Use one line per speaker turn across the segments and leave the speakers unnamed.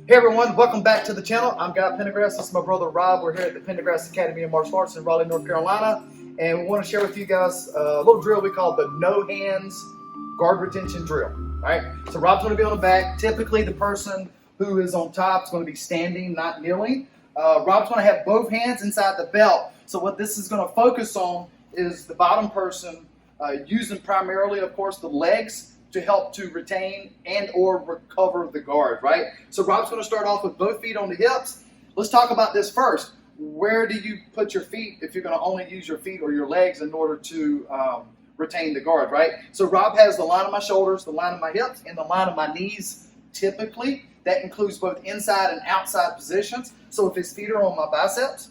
Hey everyone, welcome back to the channel. I'm Guy Pendergrass. This is my brother Rob. We're here at the Pendergrass Academy of Martial Arts in Raleigh, North Carolina. And we want to share with you guys a little drill we call the no hands guard retention drill. All right, so Rob's going to be on the back. Typically the person who is on top is going to be standing, not kneeling. Rob's going to have both hands inside the belt. So what this is going to focus on is the bottom person using primarily, of course, the legs to help to retain and or recover the guard, right? So Rob's going to start off with both feet on the hips. Let's talk about this first. Where do you put your feet if you're going to only use your feet or your legs in order to retain the guard, right? So Rob has the line of my shoulders, the line of my hips, and the line of my knees typically. That includes both inside and outside positions. So if his feet are on my biceps,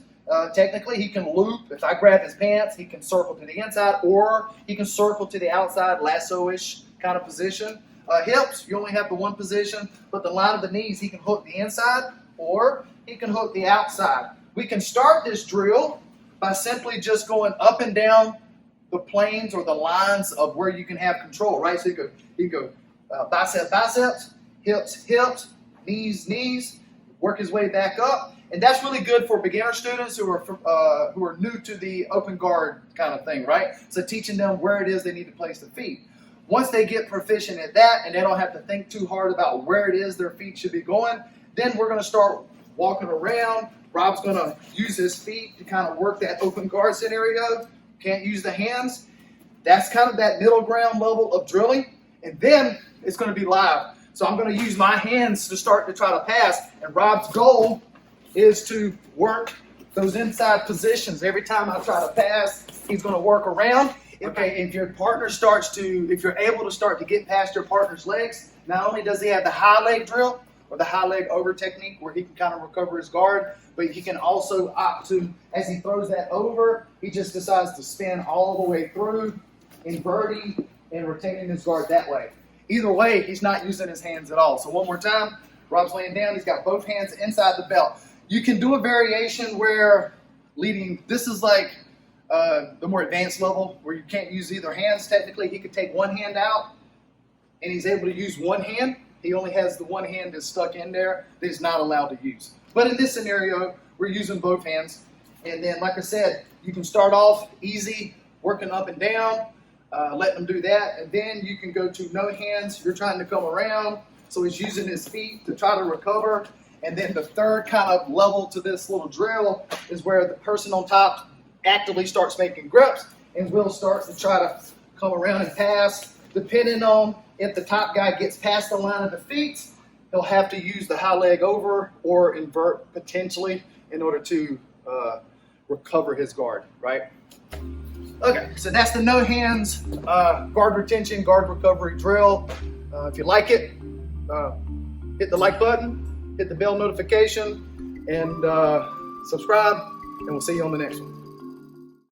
technically he can loop. If I grab his pants, he can circle to the inside or he can circle to the outside, lasso-ish kind of position. Hips, you only have the one position, but the line of the knees, he can hook the inside or he can hook the outside. We can start this drill by simply just going up and down the planes or the lines of where you can have control, right? So you go bicep, biceps, hips, hips, knees, knees, work his way back up. And that's really good for beginner students who are new to the open guard kind of thing, right? So teaching them where it is they need to place the feet. Once they get proficient at that and they don't have to think too hard about where it is their feet should be going, then we're going to start walking around. Rob's going to use his feet to kind of work that open guard scenario. Can't use the hands. That's kind of that middle ground level of drilling. And then it's going to be live. So I'm going to use my hands to start to try to pass. And Rob's goal is to work those inside positions. Every time I try to pass, he's going to work around. Okay, if your partner if you're able to start to get past your partner's legs, not only does he have the high leg drill or the high leg over technique where he can kind of recover his guard, but he can also opt to, as he throws that over, he just decides to spin all the way through, inverting and retaining his guard that way. Either way, he's not using his hands at all. So one more time, Rob's laying down, he's got both hands inside the belt. You can do a variation where this is like the more advanced level where you can't use either hands. Technically, he could take one hand out and he's able to use one hand. He only has the one hand that's stuck in there that he's not allowed to use. But in this scenario, we're using both hands. And then, like I said, you can start off easy, working up and down, letting him do that. And then you can go to no hands. You're trying to come around. So he's using his feet to try to recover. And then the third kind of level to this little drill is where the person on top actively starts making grips and will start to try to come around and pass. Depending on if the top guy gets past the line of the feet, he'll have to use the high leg over or invert potentially in order to recover his guard, right? Okay, so that's the no hands guard retention, guard recovery drill. If you like it, hit the like button, hit the bell notification, and subscribe, and we'll see you on the next one.